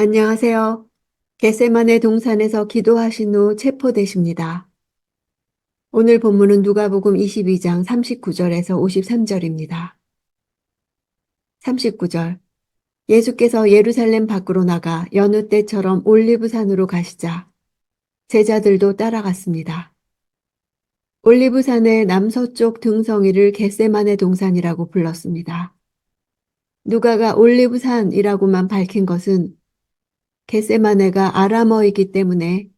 안녕하세요. 겟세마네 동산에서 기도하신 후 체포되십니다. 오늘 본문은 누가복음 22장 39절에서 53절입니다. 39절. 예수께서 예루살렘 밖으로 나가 여느 때처럼 올리브산으로 가시자 제자들도 따라갔습니다. 올리브산의 남서쪽 등성이를 겟세마네 동산이라고 불렀습니다. 누가가 올리브산이라고만 밝힌 것은 겟세마네가 아람어이기 때문에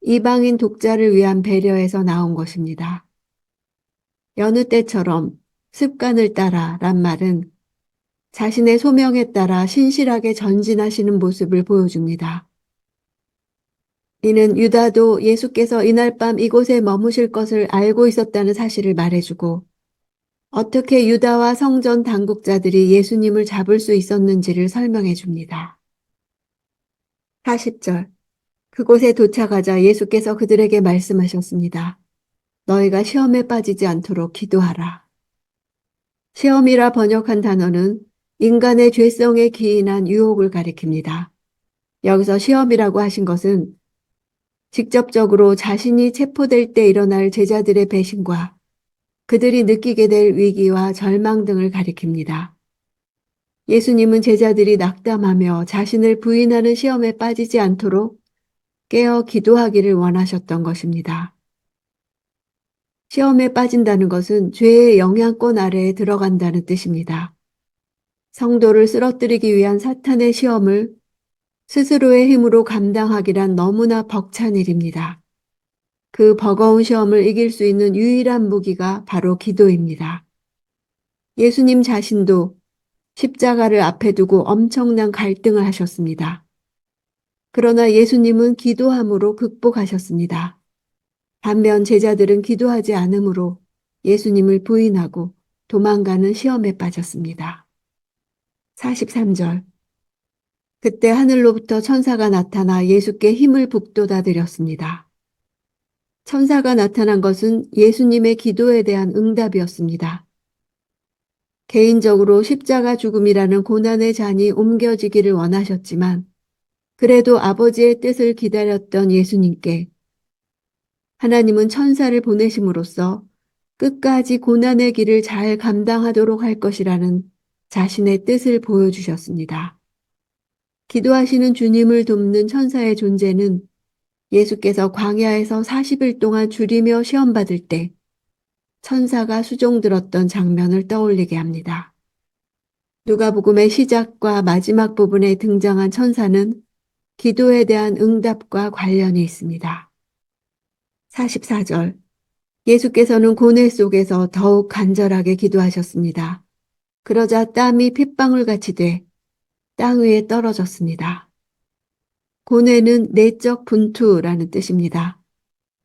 이방인 독자를 위한 배려에서 나온 것입니다. 여느 때처럼 습관을 따라 란 말은 자신의 소명에 따라 신실하게 전진하시는 모습을 보여줍니다. 이는 유다도 예수께서 이날 밤 이곳에 머무실 것을 알고 있었다는 사실을 말해주고 어떻게 유다와 성전 당국자들이 예수님을 잡을 수 있었는지를 설명해 줍니다. 40절. 그곳에 도착하자 예수께서 그들에게 말씀하셨습니다. 너희가 시험에 빠지지 않도록 기도하라. 시험이라 번역한 단어는 인간의 죄성에 기인한 유혹을 가리킵니다. 여기서 시험이라고 하신 것은 직접적으로 자신이 체포될 때 일어날 제자들의 배신과 그들이 느끼게 될 위기와 절망 등을 가리킵니다. 예수님은 제자들이 낙담하며 자신을 부인하는 시험에 빠지지 않도록 깨어 기도하기를 원하셨던 것입니다. 시험에 빠진다는 것은 죄의 영향권 아래에 들어간다는 뜻입니다. 성도를 쓰러뜨리기 위한 사탄의 시험을 스스로의 힘으로 감당하기란 너무나 벅찬 일입니다. 그 버거운 시험을 이길 수 있는 유일한 무기가 바로 기도입니다. 예수님 자신도 십자가를 앞에 두고 엄청난 갈등을 하셨습니다. 그러나 예수님은 기도함으로 극복하셨습니다. 반면 제자들은 기도하지 않으므로 예수님을 부인하고 도망가는 시험에 빠졌습니다. 43절. 그때 하늘로부터 천사가 나타나 예수께 힘을 북돋아 드렸습니다. 천사가 나타난 것은 예수님의 기도에 대한 응답이었습니다. 개인적으로 십자가 죽음이라는 고난의 잔이 옮겨지기를 원하셨지만 그래도 아버지의 뜻을 기다렸던 예수님께 하나님은 천사를 보내심으로써 끝까지 고난의 길을 잘 감당하도록 할 것이라는 자신의 뜻을 보여주셨습니다. 기도하시는 주님을 돕는 천사의 존재는 예수께서 광야에서 40일 동안 줄이며 시험받을 때 천사가 수종들었던 장면을 떠올리게 합니다. 누가복음의 시작과 마지막 부분에 등장한 천사는 기도에 대한 응답과 관련이 있습니다. 44절. 예수께서는 고뇌 속에서 더욱 간절하게 기도하셨습니다. 그러자 땀이 핏방울같이 돼 땅 위에 떨어졌습니다. 고뇌는 내적 분투라는 뜻입니다.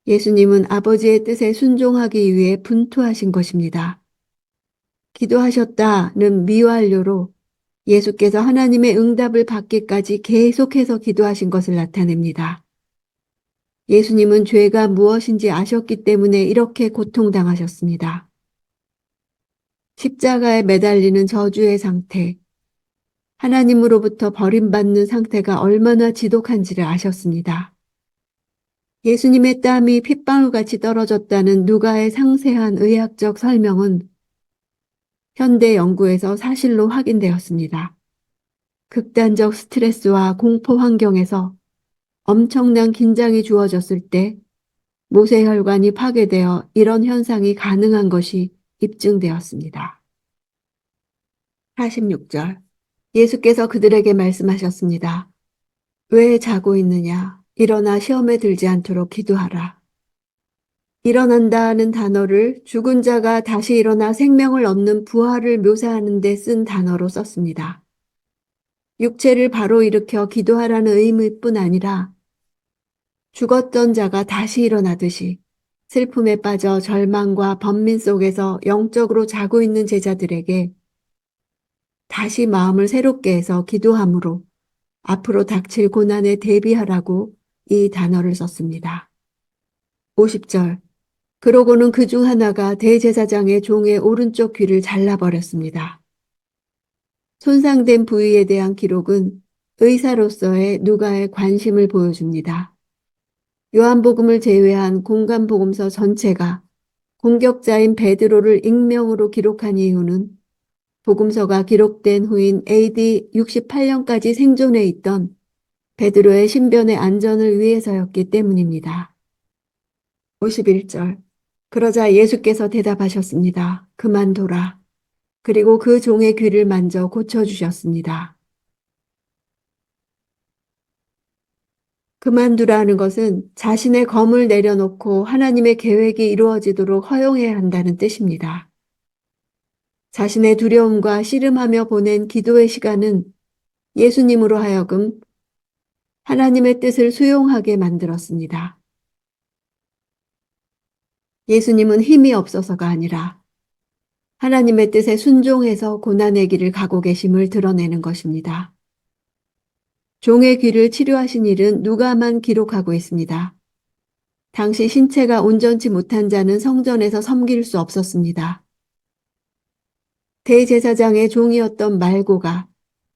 예수님은 아버지의 뜻에 순종하기 위해 분투하신 것입니다. 기도하셨다는 미완료로 예수께서 하나님의 응답을 받기까지 계속해서 기도하신 것을 나타냅니다. 예수님은 죄가 무엇인지 아셨기 때문에 이렇게 고통당하셨습니다. 십자가에 매달리는 저주의 상태, 하나님으로부터 버림받는 상태가 얼마나 지독한지를 아셨습니다. 예수님의 땀이 핏방울같이 떨어졌다는 누가의 상세한 의학적 설명은 현대 연구에서 사실로 확인되었습니다. 극단적 스트레스와 공포 환경에서 엄청난 긴장이 주어졌을 때 모세혈관이 파괴되어 이런 현상이 가능한 것이 입증되었습니다. 46절. 예수께서 그들에게 말씀하셨습니다. 왜 자고 있느냐? 일어나 시험에 들지 않도록 기도하라. 일어난다는 단어를 죽은 자가 다시 일어나 생명을 얻는 부활을 묘사하는 데 쓴 단어로 썼습니다. 육체를 바로 일으켜 기도하라는 의미뿐 아니라 죽었던 자가 다시 일어나듯이 슬픔에 빠져 절망과 번민 속에서 영적으로 자고 있는 제자들에게 다시 마음을 새롭게 해서 기도함으로 앞으로 닥칠 고난에 대비하라고 이 단어를 썼습니다. 50절. 그러고는 그 중 하나가 대제사장의 종의 오른쪽 귀를 잘라버렸습니다. 손상된 부위에 대한 기록은 의사로서의 누가의 관심을 보여줍니다. 요한복음을 제외한 공간복음서 전체가 공격자인 베드로를 익명으로 기록한 이유는 복음서가 기록된 후인 AD 68년까지 생존해 있던 베드로의 신변의 안전을 위해서였기 때문입니다. 51절. 그러자 예수께서 대답하셨습니다. 그만둬라. 그리고 그 종의 귀를 만져 고쳐주셨습니다. 그만두라는 것은 자신의 검을 내려놓고 하나님의 계획이 이루어지도록 허용해야 한다는 뜻입니다. 자신의 두려움과 씨름하며 보낸 기도의 시간은 예수님으로 하여금 하나님의 뜻을 수용하게 만들었습니다. 예수님은 힘이 없어서가 아니라 하나님의 뜻에 순종해서 고난의 길을 가고 계심을 드러내는 것입니다. 종의 귀를 치료하신 일은 누가만 기록하고 있습니다. 당시 신체가 온전치 못한 자는 성전에서 섬길 수 없었습니다. 대제사장의 종이었던 말고가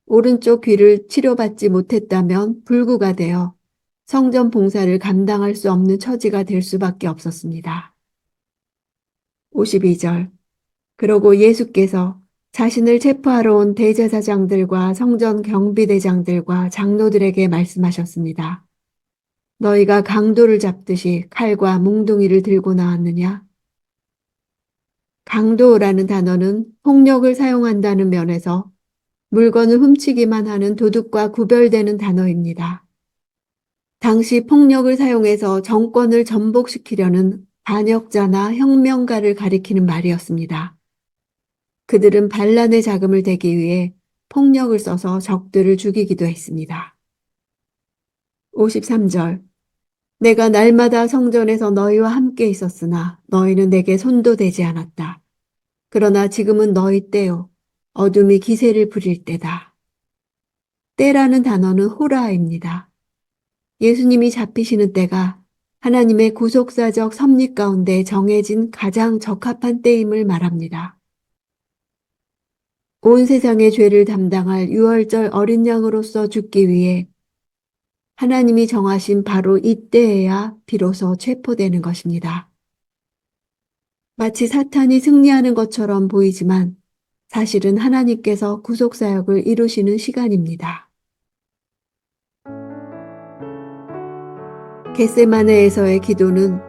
오른쪽 귀를 치료받지 못했다면 불구가 되어 성전 봉사를 감당할 수 없는 처지가 될 수밖에 없었습니다. 52절. 그러고 예수께서 자신을 체포하러 온 대제사장들과 성전 경비대장들과 장로들에게 말씀하셨습니다. 너희가 강도를 잡듯이 칼과 몽둥이를 들고 나왔느냐? 강도라는 단어는 폭력을 사용한다는 면에서 물건을 훔치기만 하는 도둑과 구별되는 단어입니다. 당시 폭력을 사용해서 정권을 전복시키려는 반역자나 혁명가를 가리키는 말이었습니다. 그들은 반란의 자금을 대기 위해 폭력을 써서 적들을 죽이기도 했습니다. 53절. 내가 날마다 성전에서 너희와 함께 있었으나 너희는 내게 손도 대지 않았다. 그러나 지금은 너희 때요. 어둠이 기세를 부릴 때다. 때라는 단어는 호라입니다. 예수님이 잡히시는 때가 하나님의 구속사적 섭리 가운데 정해진 가장 적합한 때임을 말합니다. 온 세상의 죄를 담당할 유월절 어린 양으로서 죽기 위해 하나님이 정하신 바로 이때에야 비로소 체포되는 것입니다. 마치 사탄이 승리하는 것처럼 보이지만 사실은 하나님께서 구속사역을 이루시는 시간입니다. 겟세마네에서의 기도는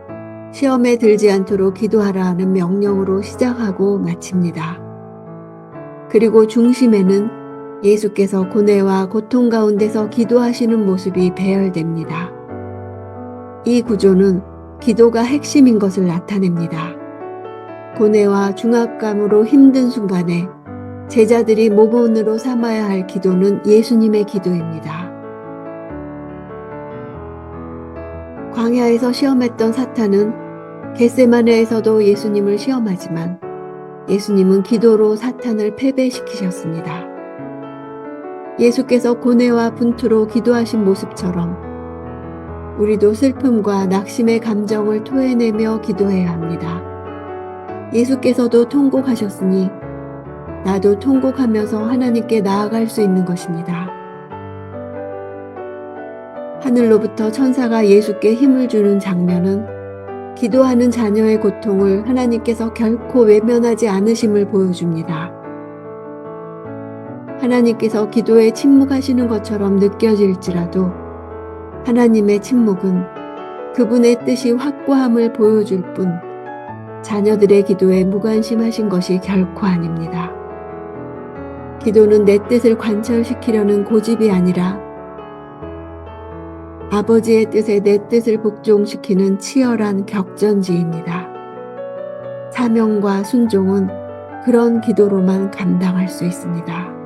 시험에 들지 않도록 기도하라 하는 명령으로 시작하고 마칩니다. 그리고 중심에는 예수께서 고뇌와 고통 가운데서 기도하시는 모습이 배열됩니다. 이 구조는 기도가 핵심인 것을 나타냅니다. 고뇌와 중압감으로 힘든 순간에 제자들이 모본으로 삼아야 할 기도는 예수님의 기도입니다. 광야에서 시험했던 사탄은 겟세마네에서도 예수님을 시험하지만 예수님은 기도로 사탄을 패배시키셨습니다. 예수께서 고뇌와 분투로 기도하신 모습처럼 우리도 슬픔과 낙심의 감정을 토해내며 기도해야 합니다. 예수께서도 통곡하셨으니 나도 통곡하면서 하나님께 나아갈 수 있는 것입니다. 하늘로부터 천사가 예수께 힘을 주는 장면은 기도하는 자녀의 고통을 하나님께서 결코 외면하지 않으심을 보여줍니다. 하나님께서 기도에 침묵하시는 것처럼 느껴질지라도 하나님의 침묵은 그분의 뜻이 확고함을 보여줄 뿐 자녀들의 기도에 무관심하신 것이 결코 아닙니다. 기도는 내 뜻을 관철시키려는 고집이 아니라 아버지의 뜻에 내 뜻을 복종시키는 치열한 격전지입니다. 사명과 순종은 그런 기도로만 감당할 수 있습니다.